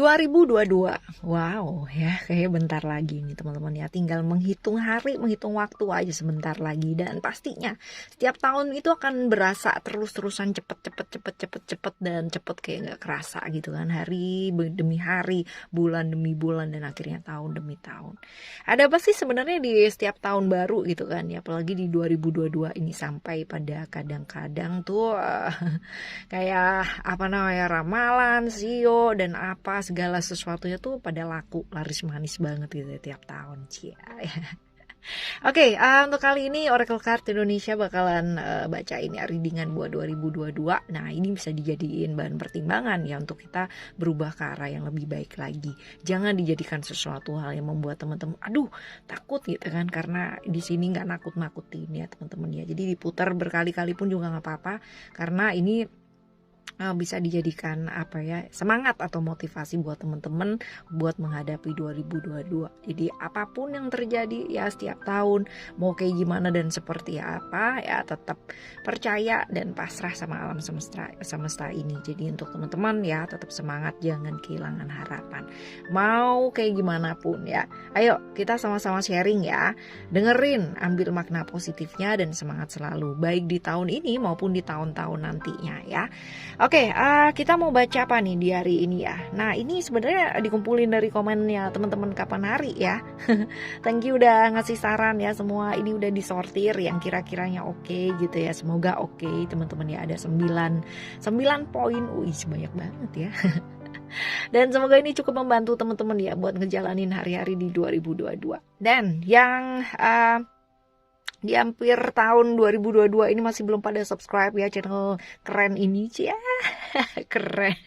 2022. Wow, ya kayaknya bentar lagi nih teman-teman ya. Tinggal menghitung hari, menghitung waktu aja sebentar lagi. Dan pastinya setiap tahun itu akan berasa terus-terusan cepet dan cepet kayak nggak kerasa gitu kan. Hari demi hari, bulan demi bulan, dan akhirnya tahun demi tahun. Ada apa sih sebenarnya di setiap tahun baru gitu kan ya. Apalagi di 2022 ini sampai pada kadang-kadang tuh kayak apa namanya, ramalan, sio dan apa segala sesuatunya tuh pada laku laris manis banget gitu ya, tiap tahun cia. Oke, untuk kali ini Oracle Card Indonesia bakalan bacain ya readingan buat 2022. Nah, ini bisa dijadiin bahan pertimbangan ya untuk kita berubah ke arah yang lebih baik lagi. Jangan dijadikan sesuatu hal yang membuat teman-teman aduh takut gitu kan, karena di sini nggak nakut-nakutin ya teman-teman ya. Jadi diputar berkali-kali pun juga nggak apa-apa, karena ini bisa dijadikan apa ya, semangat atau motivasi buat teman-teman buat menghadapi 2022. Jadi apapun yang terjadi ya setiap tahun, mau kayak gimana dan seperti apa ya, tetap percaya dan pasrah sama alam semesta ini. Jadi untuk teman-teman ya tetap semangat, jangan kehilangan harapan. Mau kayak gimana pun ya, ayo kita sama-sama sharing ya, dengerin, ambil makna positifnya dan semangat selalu, baik di tahun ini maupun di tahun-tahun nantinya ya. Oke, kita mau baca apa nih di hari ini ya. Nah, ini sebenarnya dikumpulin dari komennya teman-teman kapan hari ya. Thank you udah ngasih saran ya semua. Ini udah disortir yang kira-kiranya oke gitu ya. Semoga oke teman-teman ya. Ada 9 poin. Wih, banyak banget ya. Dan semoga ini cukup membantu teman-teman ya buat ngejalanin hari-hari di 2022. Dan yang di hampir tahun 2022 ini masih belum pada subscribe ya channel keren ini cia. Keren.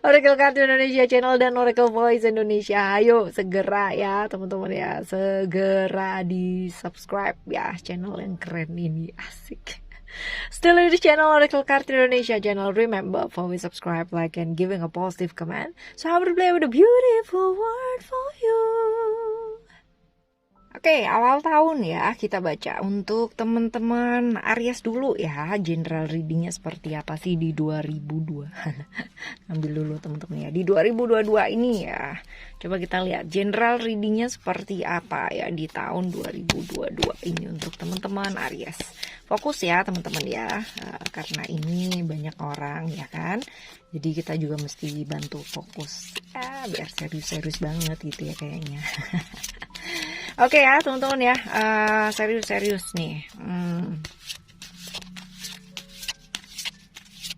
Oracle Card Indonesia channel dan Oracle Voice Indonesia. Ayo segera ya teman-teman ya, segera di subscribe ya channel yang keren ini, asik. Still in the channel Oracle Card Indonesia channel. Remember, for we subscribe, like, and giving a positive comment, so I will play with a beautiful word for you. Oke, awal tahun ya kita baca untuk teman-teman Aries dulu ya. General readingnya seperti apa sih di 2002. Ambil dulu teman-teman ya. Di 2022 ini ya, coba kita lihat general readingnya seperti apa ya di tahun 2022 ini untuk teman-teman Aries. Fokus ya teman-teman ya, karena ini banyak orang ya kan. Jadi kita juga mesti bantu fokus biar serius-serius banget gitu ya kayaknya. Oke ya teman-teman ya, serius-serius nih.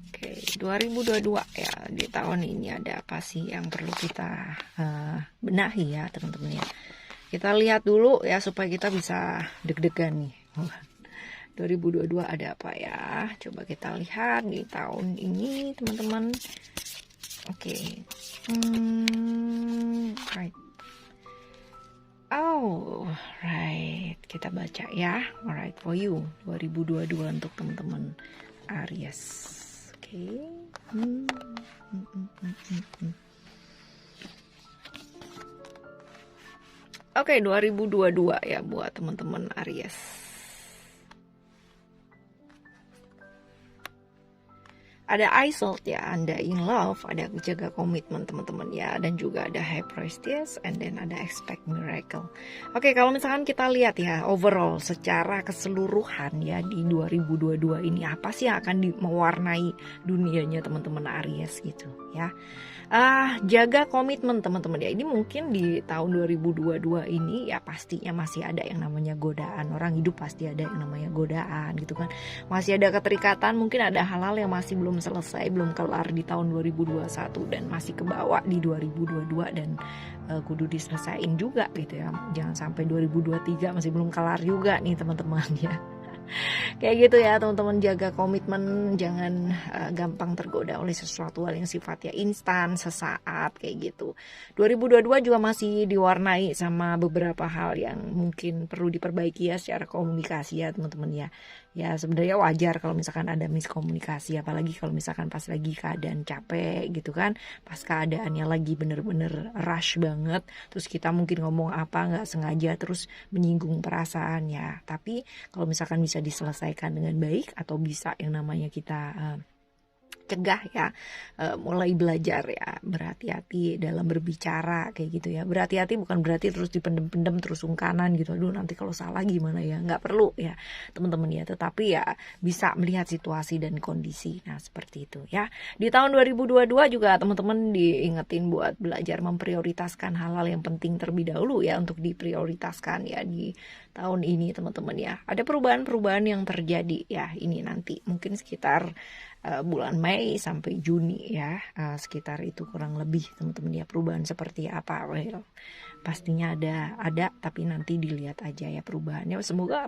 Oke, 2022 ya, di tahun ini ada apa sih yang perlu kita benahi ya teman-teman ya. Kita lihat dulu ya supaya kita bisa deg-degan nih. 2022 ada apa ya? Coba kita lihat di tahun ini teman-teman. Oke. Right. Oh, right. Kita baca ya. Alright for you 2022 untuk teman-teman Aries. Oke. Oke, 2022 ya buat teman-teman Aries. Ada Isolde ya, Anda in love, ada jaga komitmen teman-teman ya, dan juga ada High Priestess, and then ada expect miracle. Oke, kalau misalkan kita lihat ya overall secara keseluruhan ya di 2022 ini apa sih yang akan mewarnai dunianya teman-teman Aries gitu ya. Jaga komitmen teman-teman ya. Ini mungkin di tahun 2022 ini ya pastinya masih ada yang namanya godaan. Orang hidup pasti ada yang namanya godaan gitu kan. Masih ada keterikatan, mungkin ada hal-hal yang masih belum selesai, belum kelar di tahun 2021 dan masih kebawa di 2022 dan kudu diselesain juga gitu ya. Jangan sampai 2023 masih belum kelar juga nih teman-teman ya. Kayak gitu ya teman-teman, jaga komitmen, jangan gampang tergoda oleh sesuatu hal yang sifatnya instan, sesaat kayak gitu. 2022 juga masih diwarnai sama beberapa hal yang mungkin perlu diperbaiki ya secara komunikasi ya teman-teman ya. Ya sebenarnya wajar kalau misalkan ada miskomunikasi, apalagi kalau misalkan pas lagi keadaan capek gitu kan, pas keadaannya lagi bener-bener rush banget, terus kita mungkin ngomong apa nggak sengaja terus menyinggung perasaan ya. Tapi kalau misalkan bisa diselesaikan dengan baik atau bisa yang namanya kita cegah ya, mulai belajar ya berhati-hati dalam berbicara kayak gitu ya. Berhati-hati bukan berarti terus dipendem-pendem terus sungkanan gitu, aduh nanti kalau salah gimana ya, nggak perlu ya teman-teman ya, tetapi ya bisa melihat situasi dan kondisi. Nah seperti itu ya. Di tahun 2022 juga teman-teman diingetin buat belajar memprioritaskan hal-hal yang penting terlebih dahulu ya, untuk diprioritaskan ya di tahun ini teman-teman ya. Ada perubahan-perubahan yang terjadi ya, ini nanti mungkin sekitar bulan Mei sampai Juni ya, sekitar itu kurang lebih teman-teman ya. Perubahan seperti apa, well, pastinya ada tapi nanti dilihat aja ya perubahannya. Semoga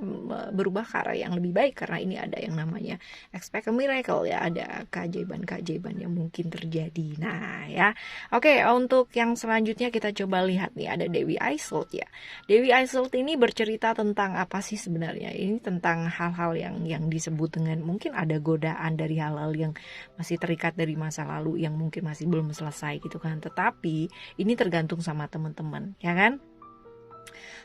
berubah ke arah yang lebih baik, karena ini ada yang namanya expect a miracle ya, ada keajaiban-keajaiban yang mungkin terjadi. Nah ya, oke, untuk yang selanjutnya kita coba lihat nih, ada Dewi Aiselt ya. Dewi Aiselt ini bercerita tentang apa sih sebenarnya? Ini tentang hal-hal yang disebut dengan mungkin ada godaan dari hal-hal yang masih terikat dari masa lalu yang mungkin masih belum selesai gitu kan. Tetapi ini tergantung sama teman-teman ya kan,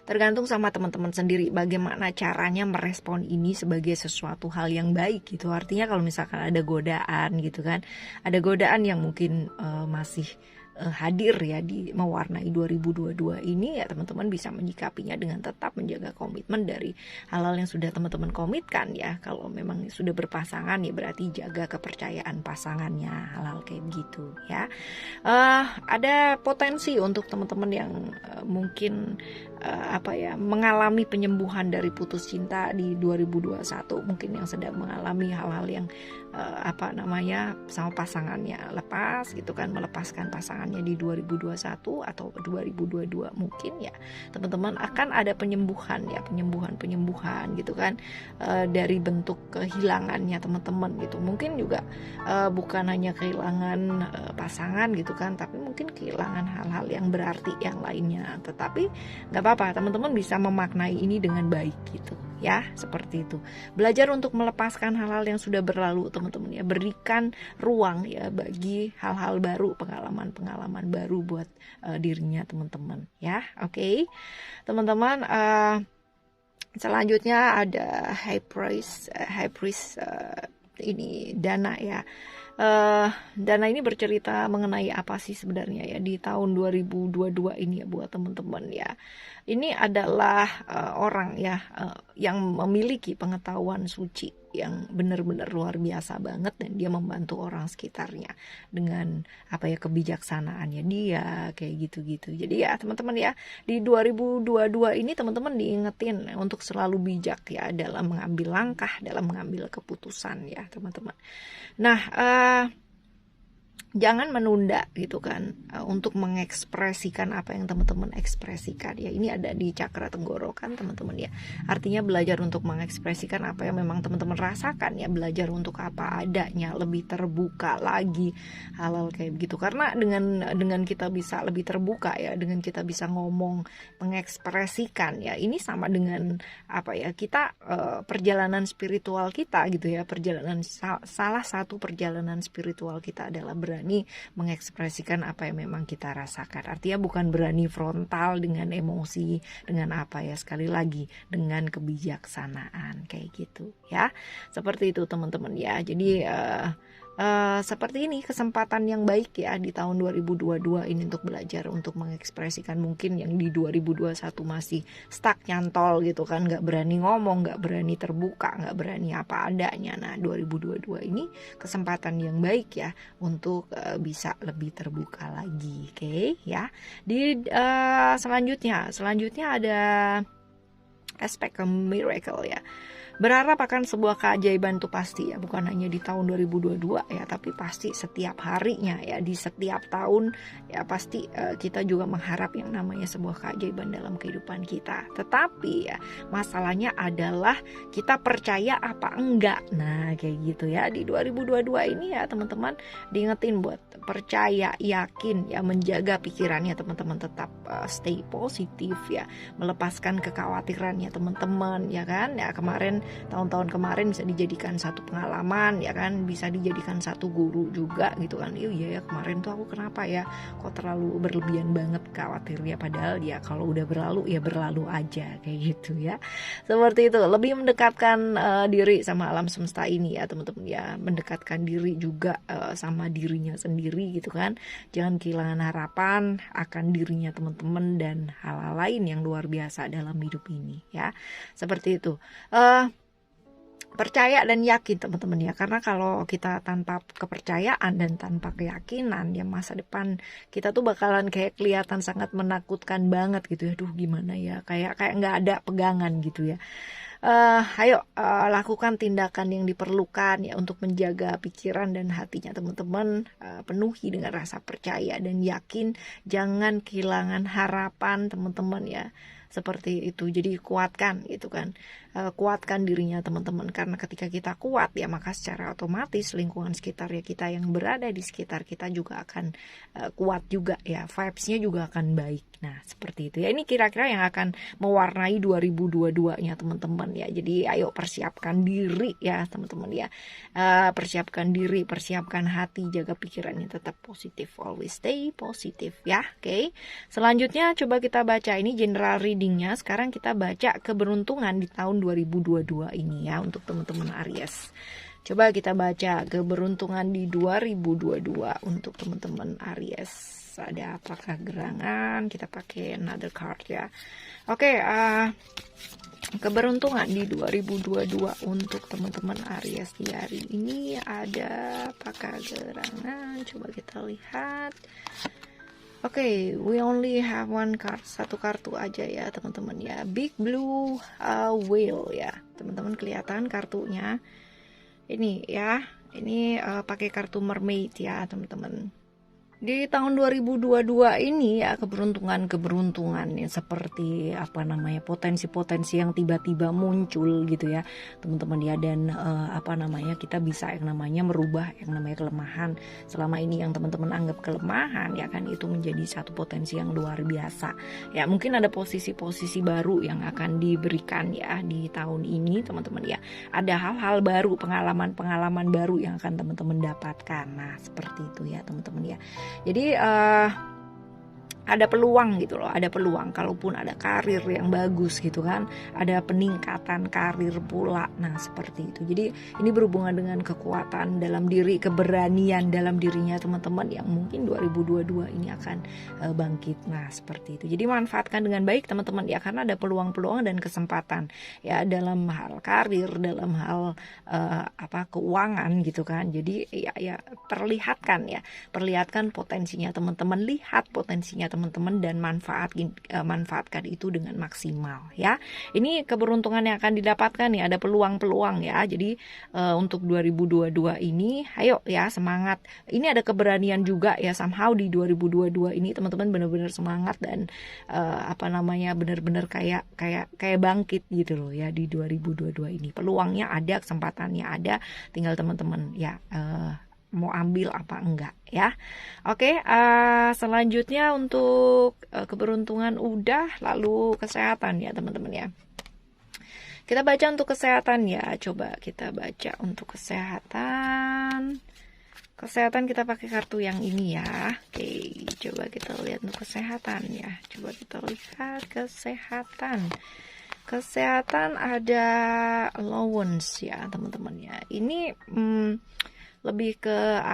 tergantung sama teman-teman sendiri bagaimana caranya merespon ini sebagai sesuatu hal yang baik gitu. Artinya kalau misalkan ada godaan gitu kan, ada godaan yang mungkin masih hadir ya di mewarnai 2022 ini ya, teman-teman bisa menyikapinya dengan tetap menjaga komitmen dari hal-hal yang sudah teman-teman komitkan ya. Kalau memang sudah berpasangan ya berarti jaga kepercayaan pasangannya, hal-hal kayak gitu ya. Ada potensi untuk teman-teman yang mungkin mengalami penyembuhan dari putus cinta di 2021, mungkin yang sedang mengalami hal-hal yang sama pasangannya lepas gitu kan, melepaskan pasangannya di 2021 atau 2022, mungkin ya teman-teman akan ada penyembuhan gitu kan, dari bentuk kehilangannya teman-teman gitu. Mungkin juga bukan hanya kehilangan pasangan gitu kan, tapi mungkin kehilangan hal-hal yang berarti yang lainnya. Tetapi nggak apa-apa, teman-teman bisa memaknai ini dengan baik gitu ya, seperti itu. Belajar untuk melepaskan hal-hal yang sudah berlalu teman-teman ya, berikan ruang ya bagi hal-hal baru, pengalaman baru buat dirinya teman-teman ya. Oke. Teman-teman, selanjutnya ada High Priest ini Dana ya. Dana ini bercerita mengenai apa sih sebenarnya ya di tahun 2022 ini ya buat teman-teman ya. Ini adalah orang ya yang memiliki pengetahuan suci yang benar-benar luar biasa banget, dan dia membantu orang sekitarnya dengan kebijaksanaannya dia kayak gitu-gitu. Jadi ya teman-teman ya, di 2022 ini teman-teman diingetin untuk selalu bijak ya dalam mengambil langkah, dalam mengambil keputusan ya teman-teman. Nah, jangan menunda gitu kan untuk mengekspresikan apa yang teman-teman ekspresikan ya. Ini ada di cakra tenggorokan teman-teman ya. Artinya belajar untuk mengekspresikan apa yang memang teman-teman rasakan ya, belajar untuk apa adanya, lebih terbuka lagi, hal-hal kayak begitu. Karena dengan kita bisa lebih terbuka ya, dengan kita bisa ngomong, mengekspresikan ya, ini sama dengan kita perjalanan spiritual kita gitu ya. Salah satu perjalanan spiritual kita adalah berani mengekspresikan apa yang memang kita rasakan. Artinya bukan berani frontal dengan emosi, dengan sekali lagi dengan kebijaksanaan kayak gitu ya. Seperti itu teman-teman ya. Jadi seperti ini kesempatan yang baik ya di tahun 2022 ini untuk belajar untuk mengekspresikan mungkin yang di 2021 masih stuck nyantol gitu kan, nggak berani ngomong, nggak berani terbuka, nggak berani apa adanya. Nah 2022 ini kesempatan yang baik ya untuk bisa lebih terbuka lagi, oke ya. Di selanjutnya ada aspek miracle ya. Berharap akan sebuah keajaiban itu pasti ya, bukan hanya di tahun 2022 ya, tapi pasti setiap harinya ya, di setiap tahun ya pasti kita juga mengharap yang namanya sebuah keajaiban dalam kehidupan kita. Tetapi ya masalahnya adalah kita percaya apa enggak. Nah kayak gitu ya, di 2022 ini ya teman-teman diingetin buat percaya, yakin ya, menjaga pikirannya teman-teman, tetap stay positif ya, melepaskan kekhawatirannya teman-teman ya kan ya. Kemarin tahun-tahun kemarin bisa dijadikan satu pengalaman ya kan, bisa dijadikan satu guru juga gitu kan. Iya ya, kemarin tuh aku kenapa ya kok terlalu berlebihan banget khawatirnya, padahal ya kalau udah berlalu ya berlalu aja kayak gitu ya. Seperti itu, lebih mendekatkan diri sama alam semesta ini ya teman-teman ya, mendekatkan diri juga sama dirinya sendiri gitu kan. Jangan kehilangan harapan akan dirinya teman-teman dan hal-hal lain yang luar biasa dalam hidup ini ya. Seperti itu. Percaya dan yakin teman-teman ya, karena kalau kita tanpa kepercayaan dan tanpa keyakinan ya, masa depan kita tuh bakalan kayak kelihatan sangat menakutkan banget gitu ya. Duh gimana ya, kayak nggak ada pegangan gitu ya. Ayo lakukan tindakan yang diperlukan ya untuk menjaga pikiran dan hatinya teman-teman, penuhi dengan rasa percaya dan yakin, jangan kehilangan harapan teman-teman ya. Seperti itu, jadi kuatkan gitu kan, kuatkan dirinya teman-teman, karena ketika kita kuat ya maka secara otomatis lingkungan sekitar ya kita yang berada di sekitar kita juga akan kuat juga ya, vibes-nya juga akan baik. Nah seperti itu ya, ini kira-kira yang akan mewarnai 2022-nya teman-teman ya. Jadi ayo persiapkan diri ya teman-teman ya, persiapkan diri, persiapkan hati, jaga pikirannya tetap positif, always stay positif ya. Oke. Selanjutnya coba kita baca ini general readingnya. Sekarang kita baca keberuntungan di tahun 2022 ini ya untuk teman-teman Aries. Coba kita baca keberuntungan di 2022 untuk teman-teman Aries. Ada apakah gerangan? Kita pakai another card ya. Oke, keberuntungan di 2022 untuk teman-teman Aries di hari ini ada apakah gerangan? Coba kita lihat. Oke, we only have one card, satu kartu aja ya teman-teman ya. Big Blue Whale ya, teman-teman kelihatan kartunya. Ini ya, ini pakai kartu mermaid ya teman-teman. Di tahun 2022 ini ya keberuntungan yang seperti potensi-potensi yang tiba-tiba muncul gitu ya teman-teman ya, dan kita bisa yang namanya merubah yang namanya kelemahan selama ini yang teman-teman anggap kelemahan ya kan, itu menjadi satu potensi yang luar biasa ya. Mungkin ada posisi-posisi baru yang akan diberikan ya di tahun ini teman-teman ya, ada hal-hal baru, pengalaman-pengalaman baru yang akan teman-teman dapatkan. Nah seperti itu ya teman-teman ya. Jadi ada peluang gitu loh, ada peluang kalaupun ada karir yang bagus gitu kan, ada peningkatan karir pula. Nah seperti itu, jadi ini berhubungan dengan kekuatan dalam diri, keberanian dalam dirinya teman-teman yang mungkin 2022 ini akan bangkit. Nah seperti itu, jadi manfaatkan dengan baik teman-teman ya, karena ada peluang-peluang dan kesempatan ya dalam hal karir, dalam hal keuangan gitu kan. Jadi ya perlihatkan potensinya teman-teman, lihat potensinya teman-teman dan manfaatkan itu dengan maksimal ya. Ini keberuntungan yang akan didapatkan nih, ada peluang-peluang ya. Jadi untuk 2022 ini ayo ya semangat. Ini ada keberanian juga ya, somehow di 2022 ini teman-teman benar-benar semangat dan benar-benar kayak bangkit gitu loh ya di 2022 ini. Peluangnya ada, kesempatannya ada, tinggal teman-teman ya mau ambil apa enggak ya. Oke, selanjutnya untuk keberuntungan udah, lalu kesehatan ya teman-teman ya. Kita baca untuk kesehatan ya, coba kita baca untuk kesehatan. Kesehatan kita pakai kartu yang ini ya. Oke, coba kita lihat untuk kesehatan ya. Coba kita lihat kesehatan. Kesehatan ada allowance ya teman-teman ya. Ini lebih ke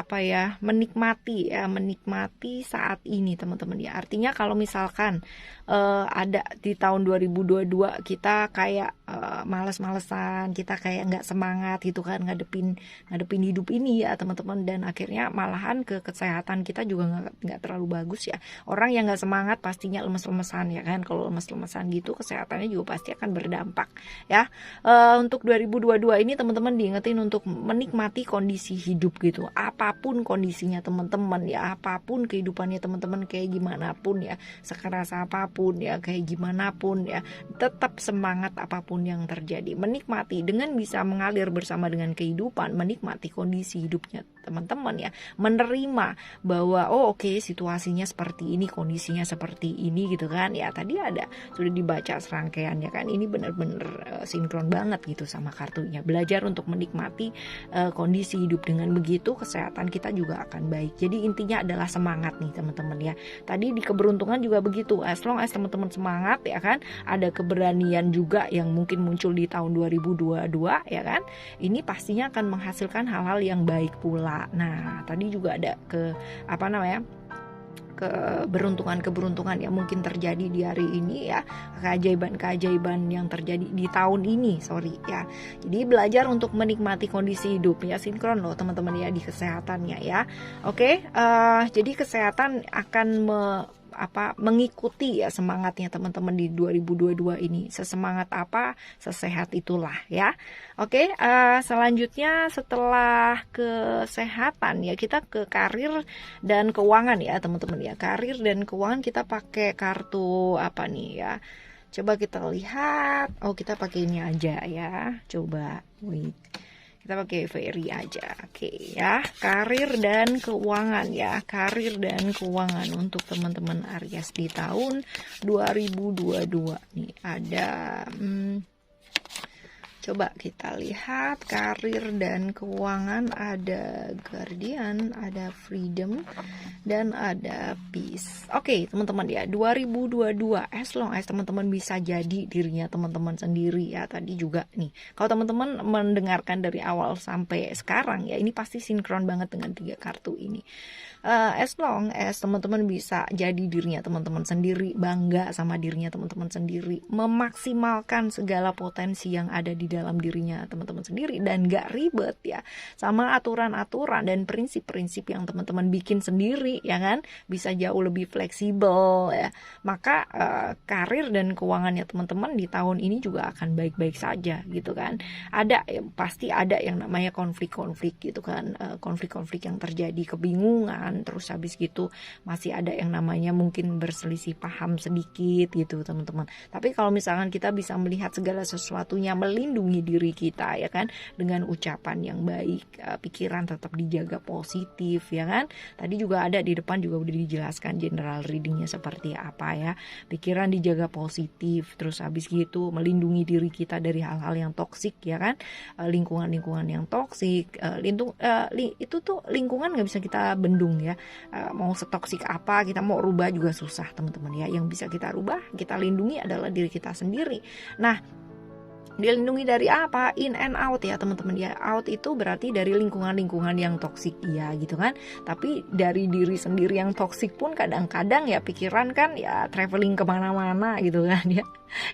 menikmati saat ini teman-teman ya. Artinya kalau misalkan ada di tahun 2022 kita kayak males-malesan, kita kayak nggak semangat gitu kan ngadepin hidup ini ya teman-teman, dan akhirnya malahan ke kesehatan kita juga nggak terlalu bagus ya. Orang yang nggak semangat pastinya lemes-lemesan ya kan. Kalau lemes-lemesan gitu kesehatannya juga pasti akan berdampak ya. Untuk 2022 ini teman-teman diingetin untuk menikmati kondisi hidup hidup gitu. Apapun kondisinya teman-teman ya, apapun kehidupannya teman-teman kayak gimana pun ya, sekeras apapun ya, kayak gimana pun ya, tetap semangat apapun yang terjadi. Menikmati dengan bisa mengalir bersama dengan kehidupan, menikmati kondisi hidupnya teman-teman ya, menerima bahwa oh oke, situasinya seperti ini, kondisinya seperti ini gitu kan ya. Tadi ada sudah dibaca serangkaiannya kan, ini benar-benar sinkron banget gitu sama kartunya. Belajar untuk menikmati kondisi hidup, dengan begitu kesehatan kita juga akan baik. Jadi intinya adalah semangat nih teman-teman ya. Tadi di keberuntungan juga begitu, as long as teman-teman semangat ya kan, ada keberanian juga yang mungkin muncul di tahun 2022 ya kan, ini pastinya akan menghasilkan hal-hal yang baik pula. Nah, tadi juga ada keberuntungan yang mungkin terjadi di hari ini ya, keajaiban yang terjadi di tahun ini, ya. Jadi belajar untuk menikmati kondisi hidup ya, sinkron loh teman-teman ya di kesehatannya ya. Oke, jadi kesehatan akan mengikuti ya semangatnya teman-teman di 2022 ini. Sesemangat apa, sesehat itulah ya. Oke, selanjutnya setelah kesehatan ya, kita ke karir dan keuangan ya teman-teman ya. Karir dan keuangan kita pakai kartu apa nih ya? Coba kita lihat. Oh, kita pakai ini aja ya. Coba wait. Kita pakai fairy aja. Oke ya, karir dan keuangan ya. Karir dan keuangan untuk teman-teman Aries di tahun 2022 nih ada coba kita lihat karir dan keuangan, ada Guardian, ada Freedom, dan ada Peace. Oke teman-teman ya, 2022 as long as teman-teman bisa jadi dirinya teman-teman sendiri ya. Tadi juga nih, kalau teman-teman mendengarkan dari awal sampai sekarang ya, ini pasti sinkron banget dengan 3 kartu ini. As long as teman-teman bisa jadi dirinya teman-teman sendiri, bangga sama dirinya teman-teman sendiri, memaksimalkan segala potensi yang ada di dalam dirinya teman-teman sendiri, dan gak ribet ya sama aturan-aturan dan prinsip-prinsip yang teman-teman bikin sendiri ya kan, bisa jauh lebih fleksibel ya, maka karir dan keuangannya teman-teman di tahun ini juga akan baik-baik saja gitu kan. Ada pasti ada yang namanya konflik-konflik gitu kan, konflik-konflik yang terjadi, kebingungan, terus habis gitu masih ada yang namanya mungkin berselisih paham sedikit gitu teman-teman. Tapi kalau misalkan kita bisa melihat segala sesuatunya, melindungi diri kita ya kan, dengan ucapan yang baik, pikiran tetap dijaga positif ya kan. Tadi juga ada di depan juga udah dijelaskan general readingnya seperti apa ya, pikiran dijaga positif, terus habis gitu melindungi diri kita dari hal-hal yang toksik ya kan, lingkungan-lingkungan yang toksik, itu tuh lingkungan nggak bisa kita bendung ya, mau setoksik apa kita mau rubah juga susah teman-teman ya. Yang bisa kita rubah, kita lindungi adalah diri kita sendiri. Nah, dilindungi dari apa? In and out ya teman-teman ya. Out itu berarti dari lingkungan-lingkungan yang toksik ya gitu kan. Tapi dari diri sendiri yang toksik pun kadang-kadang ya pikiran kan ya traveling kemana-mana gitu kan ya.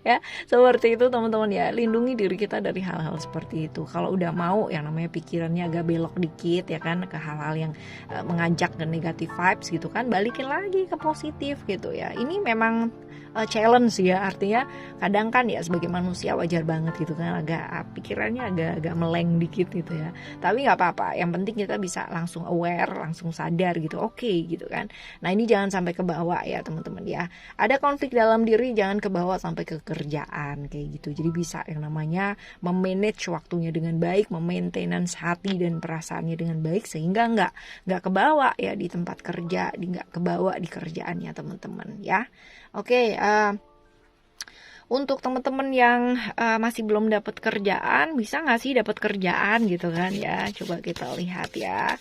Ya seperti itu teman-teman ya, lindungi diri kita dari hal-hal seperti itu. Kalau udah mau yang namanya pikirannya agak belok dikit ya kan, ke hal-hal yang mengajak ke negative vibes gitu kan, balikin lagi ke positif gitu ya. Ini memang challenge ya, artinya kadang kan ya sebagai manusia wajar banget gitu kan, agak pikirannya agak meleng dikit gitu ya. Tapi nggak apa-apa, yang penting kita bisa langsung aware, langsung sadar gitu, oke gitu kan. Nah ini jangan sampai ke bawah ya teman-teman ya. Ada konflik dalam diri, jangan ke bawah sampai ke kerjaan kayak gitu. Jadi bisa yang namanya memanage waktunya dengan baik, memaintenance hati dan perasaannya dengan baik, sehingga nggak kebawa ya di tempat kerja, nggak kebawa di kerjaannya teman-teman ya. Oke, untuk teman-teman yang masih belum dapat kerjaan, bisa nggak sih dapat kerjaan gitu kan ya? Coba kita lihat ya.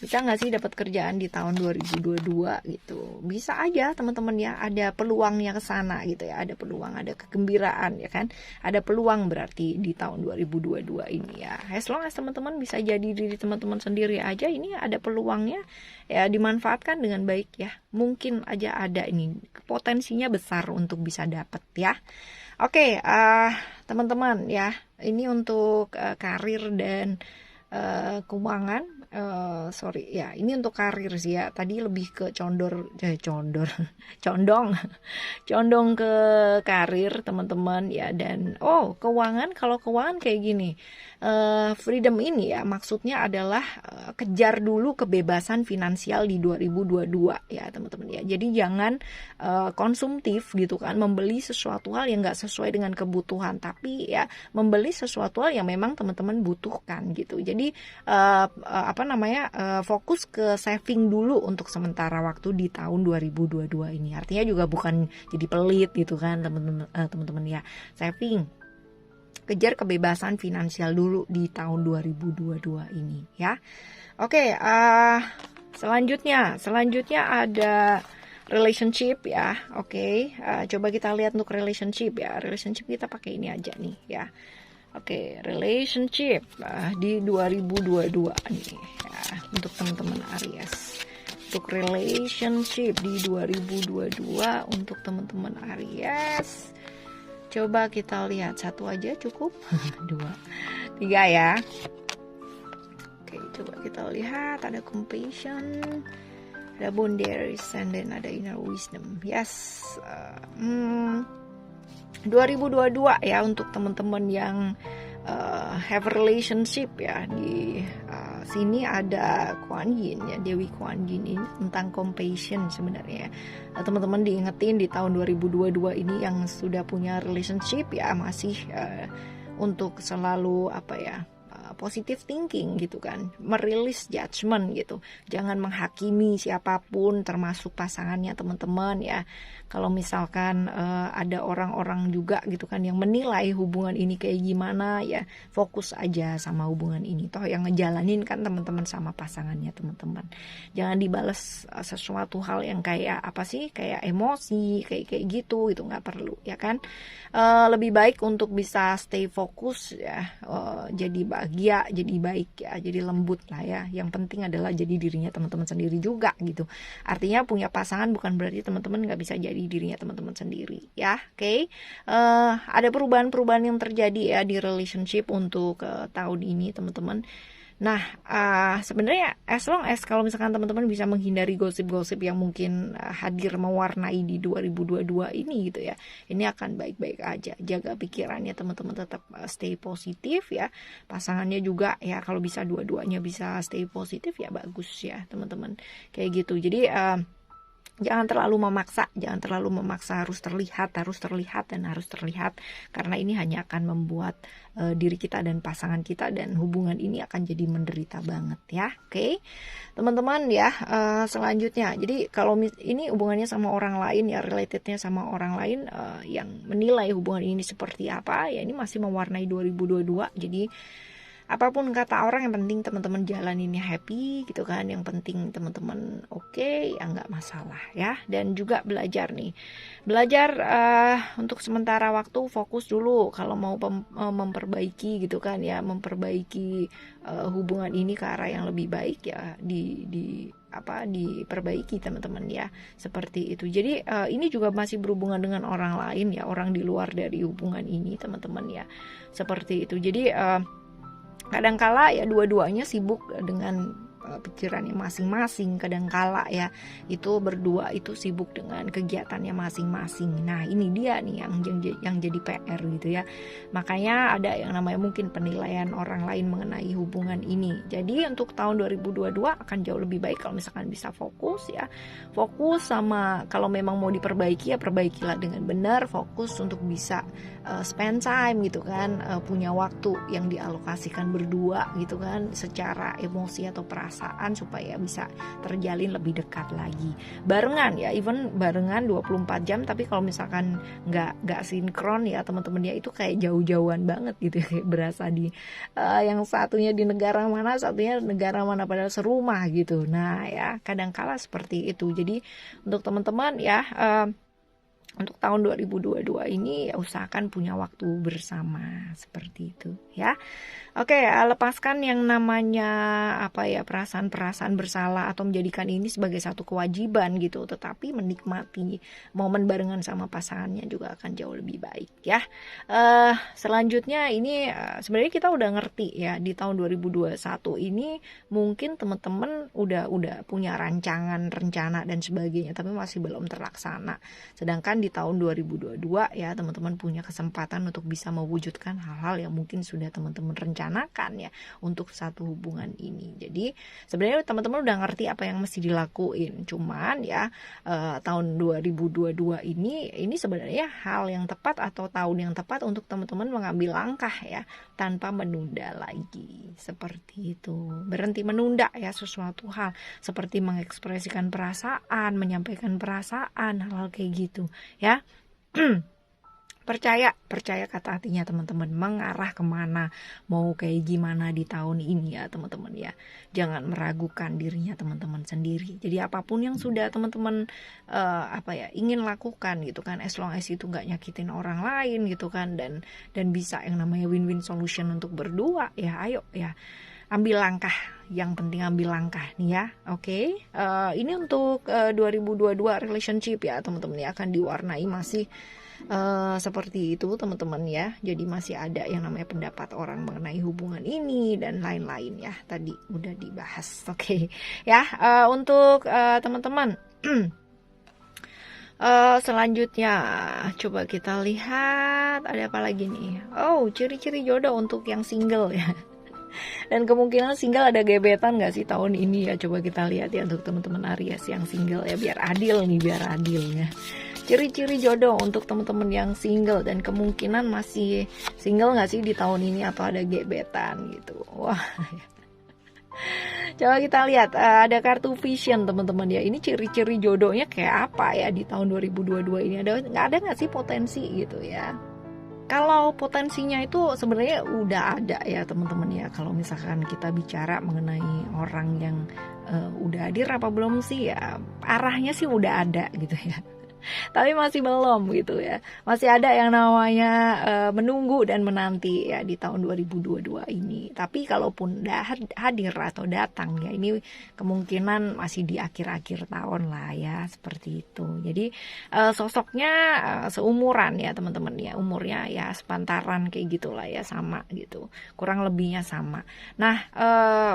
Bisa nggak sih dapat kerjaan di tahun 2022 gitu? Bisa aja teman-teman ya, ada peluangnya ke sana gitu ya, ada peluang, ada kegembiraan ya kan, ada peluang berarti di tahun 2022 ini ya. As long as teman-teman bisa jadi diri teman-teman sendiri aja, ini ada peluangnya ya, dimanfaatkan dengan baik ya. Mungkin aja ada, ini potensinya besar untuk bisa dapat ya. Oke, teman-teman ya, ini untuk karir dan keuangan. Ini untuk karir sih ya. Tadi lebih ke condong ke karir teman-teman ya. Dan keuangan, kalau keuangan kayak gini, freedom ini ya maksudnya adalah kejar dulu kebebasan finansial di 2022 ya teman-teman ya. Jadi jangan konsumtif gitu kan, membeli sesuatu hal yang nggak sesuai dengan kebutuhan, tapi ya membeli sesuatu hal yang memang teman-teman butuhkan gitu. Jadi fokus ke saving dulu untuk sementara waktu di tahun 2022 ini. Artinya juga bukan jadi pelit gitu kan teman-teman ya. Saving, kejar kebebasan finansial dulu di tahun 2022 ini ya. Oke, selanjutnya ada relationship ya. Oke, coba kita lihat untuk relationship ya. Relationship kita pakai ini aja nih ya. Oke, relationship di 2022 nih ya, untuk teman-teman Aries. Untuk relationship di 2022 untuk teman-teman Aries. Coba kita lihat, satu aja cukup, 2, 3 ya. Oke, coba kita lihat, ada compassion, ada boundaries, and then ada inner wisdom. Yes, 2022 ya untuk teman-teman yang have relationship ya. Di sini ada Kuan Yin ya, Dewi Kuan Yin ini tentang compassion sebenarnya. Teman-teman diingetin di tahun 2022 ini yang sudah punya relationship ya, masih untuk selalu positive thinking gitu kan, merilis judgment gitu. Jangan menghakimi siapapun termasuk pasangannya teman-teman ya. Kalau misalkan ada orang-orang juga gitu kan yang menilai hubungan ini kayak gimana ya, fokus aja sama hubungan ini. Toh yang ngejalanin kan teman-teman sama pasangannya teman-teman. Jangan dibales sesuatu hal yang kayak kayak emosi kayak gitu, itu nggak perlu ya kan. Lebih baik untuk bisa stay fokus ya, jadi bahagia, jadi baik ya, jadi lembut lah ya. Yang penting adalah jadi dirinya teman-teman sendiri juga gitu. Artinya punya pasangan bukan berarti teman-teman nggak bisa jadi dirinya teman-teman sendiri ya. Oke. Ada perubahan-perubahan yang terjadi ya di relationship untuk tahun ini teman-teman. Nah, sebenarnya as long as kalau misalkan teman-teman bisa menghindari gosip-gosip yang mungkin hadir mewarnai di 2022 ini gitu ya, ini akan baik-baik aja. Jaga pikirannya teman-teman, tetap stay positif ya. Pasangannya juga ya, kalau bisa dua-duanya bisa stay positif ya bagus ya teman-teman. Kayak gitu. Jadi jangan terlalu memaksa harus terlihat karena ini hanya akan membuat diri kita dan pasangan kita dan hubungan ini akan jadi menderita banget ya. Oke. Teman-teman ya, selanjutnya. Jadi kalau ini hubungannya sama orang lain ya, relatednya sama orang lain yang menilai hubungan ini seperti apa ya, ini masih mewarnai 2022. Jadi apapun kata orang, yang penting teman-teman jalaninnya happy gitu kan. Yang penting teman-teman oke, ya nggak masalah ya. Dan juga belajar untuk sementara waktu, fokus dulu kalau mau memperbaiki gitu kan ya, memperbaiki hubungan ini ke arah yang lebih baik ya, diperbaiki teman-teman ya, seperti itu. Jadi ini juga masih berhubungan dengan orang lain ya, orang di luar dari hubungan ini teman-teman ya, seperti itu. Jadi kadangkala ya dua-duanya sibuk dengan pikirannya masing-masing. Kadangkala ya itu berdua itu sibuk dengan kegiatannya masing-masing. Nah ini dia nih yang jadi PR gitu ya. Makanya ada yang namanya mungkin penilaian orang lain mengenai hubungan ini. Jadi untuk tahun 2022 akan jauh lebih baik kalau misalkan bisa fokus ya. Fokus sama, kalau memang mau diperbaiki ya perbaikilah dengan benar. Fokus untuk bisa spend time gitu kan, punya waktu yang dialokasikan berdua gitu kan, secara emosi atau perasaan supaya bisa terjalin lebih dekat lagi. Barengan ya, even barengan 24 jam, tapi kalau misalkan nggak sinkron ya teman-teman ya, itu kayak jauh-jauhan banget gitu ya, kayak berasa di yang satunya di negara mana, satunya negara mana, padahal serumah gitu. Nah ya kadangkala seperti itu. Jadi untuk teman-teman ya, untuk tahun 2022 ini ya usahakan punya waktu bersama, seperti itu ya. Oke, lepaskan yang namanya perasaan-perasaan bersalah atau menjadikan ini sebagai satu kewajiban gitu, tetapi menikmati momen barengan sama pasangannya juga akan jauh lebih baik ya. Selanjutnya ini sebenarnya kita udah ngerti ya, di tahun 2021 ini mungkin teman-teman udah punya rancangan, rencana dan sebagainya, tapi masih belum terlaksana. Sedangkan mudah-mudahan di tahun 2022 ya teman-teman punya kesempatan untuk bisa mewujudkan hal-hal yang mungkin sudah teman-teman rencanakan ya untuk satu hubungan ini. Jadi sebenarnya teman-teman udah ngerti apa yang mesti dilakuin, cuman ya tahun 2022 ini sebenarnya hal yang tepat atau tahun yang tepat untuk teman-teman mengambil langkah ya tanpa menunda lagi, seperti itu. Berhenti menunda ya sesuatu hal, seperti mengekspresikan perasaan, menyampaikan perasaan, hal-hal kayak gitu ya. percaya kata hatinya teman-teman mengarah kemana, mau kayak gimana di tahun ini ya teman-teman ya. Jangan meragukan dirinya teman-teman sendiri. Jadi apapun yang sudah teman-teman ingin lakukan gitu kan, as long as itu nggak nyakitin orang lain gitu kan, dan bisa yang namanya win-win solution untuk berdua ya, ayo ya ambil langkah. Yang penting ambil langkah nih ya. Oke. Ini untuk 2022 relationship ya teman-teman ya, akan diwarnai masih seperti itu teman-teman ya. Jadi masih ada yang namanya pendapat orang mengenai hubungan ini dan lain-lain ya, tadi udah dibahas. Oke. Ya, untuk teman-teman selanjutnya coba kita lihat ada apa lagi nih. Oh, ciri-ciri jodoh untuk yang single ya. Dan kemungkinan single ada gebetan gak sih tahun ini ya, coba kita lihat ya untuk teman-teman Aries yang single ya, biar adil ya. Ciri-ciri jodoh untuk teman-teman yang single dan kemungkinan masih single gak sih di tahun ini atau ada gebetan gitu. Wah. Coba kita lihat, ada kartu vision teman-teman ya. Ini ciri-ciri jodohnya kayak apa ya di tahun 2022 ini, ada nggak sih potensi gitu ya. Kalau potensinya itu sebenarnya udah ada ya teman-teman ya. Kalau misalkan kita bicara mengenai orang yang udah hadir apa belum sih ya, arahnya sih udah ada gitu ya. Tapi masih belum gitu ya. Masih ada yang namanya menunggu dan menanti ya di tahun 2022 ini. Tapi kalaupun udah hadir atau datang ya, ini kemungkinan masih di akhir-akhir tahun lah ya, seperti itu. Jadi sosoknya seumuran ya teman-teman ya, umurnya ya sepantaran kayak gitulah ya, sama gitu, kurang lebihnya sama. Nah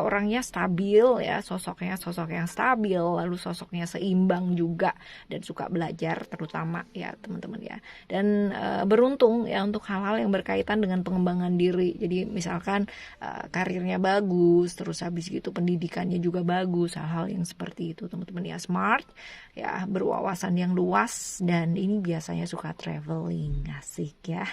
orangnya stabil ya, sosok yang stabil, lalu sosoknya seimbang juga dan suka belajar terutama ya teman-teman ya, dan beruntung ya untuk hal-hal yang berkaitan dengan pengembangan diri. Jadi misalkan karirnya bagus, terus habis gitu pendidikannya juga bagus, hal-hal yang seperti itu teman-teman ya. Smart ya, berwawasan yang luas, dan ini biasanya suka traveling, asik ya.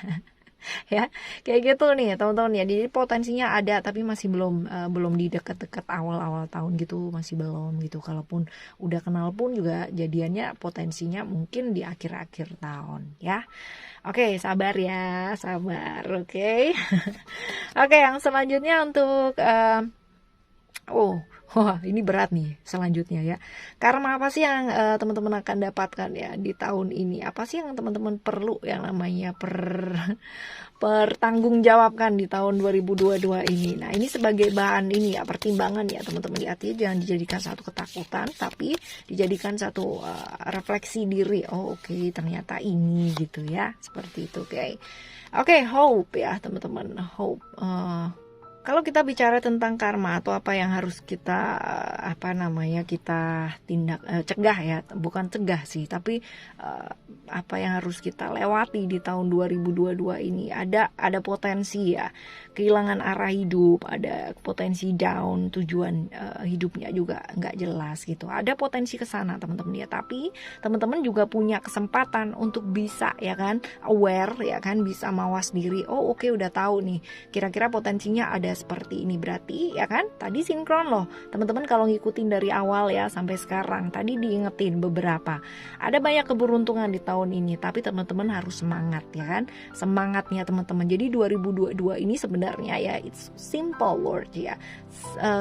Ya kayak gitu nih teman-teman ya. Jadi potensinya ada tapi masih belum di dekat-dekat awal-awal tahun gitu, masih belum gitu. Kalaupun udah kenal pun juga jadiannya potensinya mungkin di akhir-akhir tahun ya. Oke, sabar ya, sabar. Oke. Oke, yang selanjutnya untuk wah ini berat nih selanjutnya ya. Karma apa sih yang teman-teman akan dapatkan ya di tahun ini? Apa sih yang teman-teman perlu yang namanya pertanggungjawabkan di tahun 2022 ini? Nah ini sebagai bahan ini ya, pertimbangan ya teman-teman ya. Jangan dijadikan satu ketakutan, tapi dijadikan satu refleksi diri. Oh oke, ternyata ini gitu ya, seperti itu. Oke, hope ya teman-teman, hope. Kalau kita bicara tentang karma atau apa yang harus kita kita tindak cegah ya, bukan cegah sih, tapi apa yang harus kita lewati di tahun 2022 ini, ada potensi ya kehilangan arah hidup, ada potensi down, tujuan hidupnya juga nggak jelas gitu, ada potensi ke sana teman-teman ya. Tapi teman-teman juga punya kesempatan untuk bisa ya kan aware ya kan, bisa mawas diri. Oh oke, udah tahu nih kira-kira potensinya ada seperti ini, berarti ya kan tadi sinkron loh teman-teman. Kalau ngikutin dari awal ya sampai sekarang, tadi diingetin beberapa, ada banyak keberuntungan di tahun ini, tapi teman-teman harus semangat ya kan, semangatnya teman-teman. Jadi 2022 ini sebenarnya ya it's simple word ya,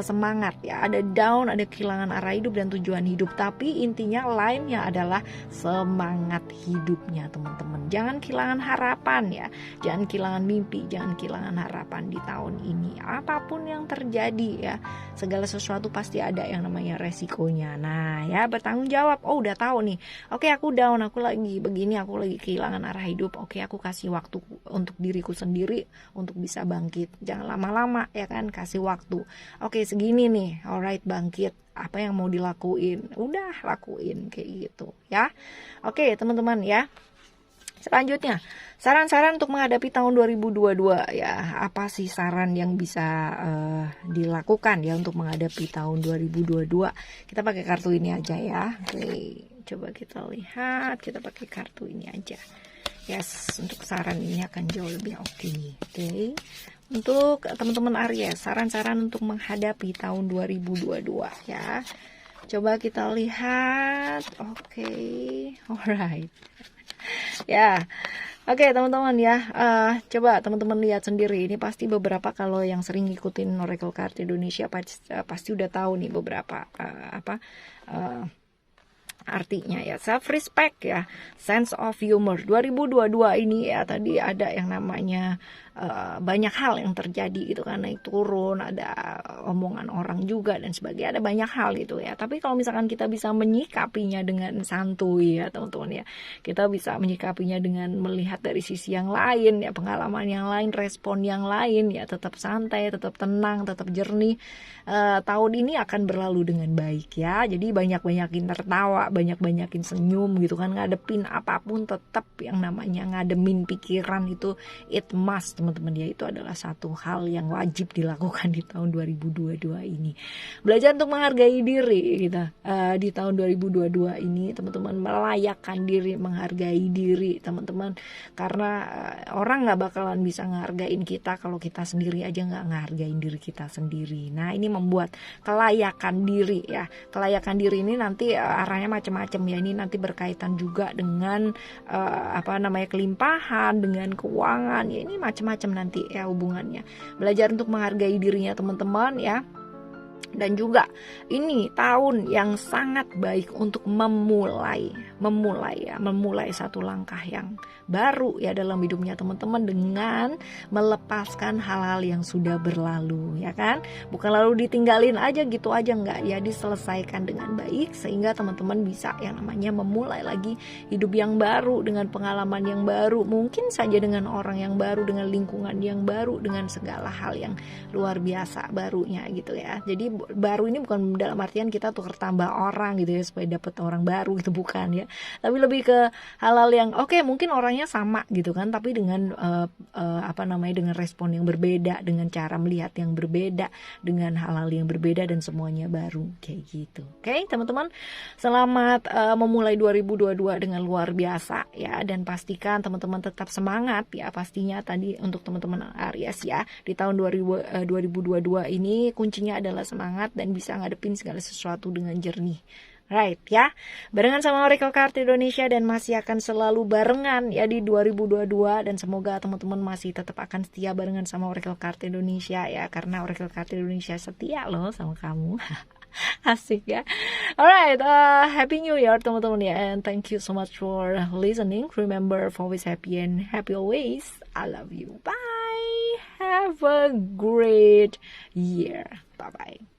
semangat ya. Ada down, ada kehilangan arah hidup dan tujuan hidup, tapi intinya lainnya adalah semangat hidupnya teman-teman. Jangan kehilangan harapan ya, jangan kehilangan mimpi, jangan kehilangan harapan di tahun ini. Apapun yang terjadi ya, segala sesuatu pasti ada yang namanya resikonya. Nah ya, bertanggung jawab. Oh udah tahu nih, oke aku down, aku lagi begini, aku lagi kehilangan arah hidup. Oke, aku kasih waktu untuk diriku sendiri untuk bisa bangkit. Jangan lama-lama ya kan, kasih waktu. Oke segini nih, alright, bangkit. Apa yang mau dilakuin, udah lakuin kayak gitu ya. Oke teman-teman ya. Selanjutnya, saran-saran untuk menghadapi tahun 2022 ya. Apa sih saran yang bisa dilakukan ya untuk menghadapi tahun 2022? Kita pakai kartu ini aja ya. Oke, coba kita lihat, kita pakai kartu ini aja. Yes, untuk saran ini akan jauh lebih oke. Oke. Untuk teman-teman Aries, saran-saran untuk menghadapi tahun 2022 ya. Coba kita lihat. Oke. Alright. Ya, oke teman-teman ya, coba teman-teman lihat sendiri. Ini pasti beberapa, kalau yang sering ngikutin Oracle Card Indonesia pasti udah tahu nih beberapa artinya ya. Self respect ya, sense of humor. 2022 ini ya, tadi ada yang namanya banyak hal yang terjadi gitu kan, naik turun, ada omongan orang juga dan sebagainya, ada banyak hal gitu ya. Tapi kalau misalkan kita bisa menyikapinya dengan santuy ya teman-teman ya, kita bisa menyikapinya dengan melihat dari sisi yang lain ya, pengalaman yang lain, respon yang lain ya, tetap santai, tetap tenang, tetap jernih. Tahun ini akan berlalu dengan baik ya. Jadi banyak-banyakin tertawa, banyak-banyakin senyum gitu kan, ngadepin apapun tetap yang namanya ngademin pikiran itu it must teman-teman ya. Itu adalah satu hal yang wajib dilakukan di tahun 2022 ini. Belajar untuk menghargai diri gitu. Di tahun 2022 ini teman-teman melayakkan diri, menghargai diri teman-teman, karena orang nggak bakalan bisa ngehargain kita kalau kita sendiri aja nggak ngehargain diri kita sendiri. Nah ini membuat kelayakan diri ya. Kelayakan diri ini nanti arahnya macam-macam ya. Ini nanti berkaitan juga dengan kelimpahan, dengan keuangan ya. Ini macam-macam nanti ya hubungannya. Belajar untuk menghargai dirinya teman-teman ya. Dan juga ini tahun yang sangat baik untuk memulai satu langkah yang baru ya dalam hidupnya teman-teman, dengan melepaskan hal-hal yang sudah berlalu ya kan. Bukan lalu ditinggalin aja gitu aja, enggak ya, diselesaikan dengan baik sehingga teman-teman bisa yang namanya memulai lagi hidup yang baru, dengan pengalaman yang baru, mungkin saja dengan orang yang baru, dengan lingkungan yang baru, dengan segala hal yang luar biasa barunya gitu ya. Jadi baru ini bukan dalam artian kita tukar tambah orang gitu ya supaya dapat orang baru gitu, bukan ya, tapi lebih ke hal-hal yang oke, mungkin orangnya sama gitu kan, tapi dengan dengan respon yang berbeda, dengan cara melihat yang berbeda, dengan hal-hal yang berbeda, dan semuanya baru kayak gitu. Oke teman-teman, selamat memulai 2022 dengan luar biasa ya, dan pastikan teman-teman tetap semangat ya. Pastinya tadi untuk teman-teman Aries ya, di tahun 2022 ini kuncinya adalah semangat dan bisa ngadepin segala sesuatu dengan jernih. Right ya, barengan sama Oracle Card Indonesia, dan masih akan selalu barengan ya di 2022, dan semoga teman-teman masih tetap akan setia barengan sama Oracle Card Indonesia ya, karena Oracle Card Indonesia setia loh sama kamu. Asik ya. Alright, Happy New Year teman-teman ya, and thank you so much for listening. Remember, always happy and happy always. I love you. Bye. Have a great year. Bye bye.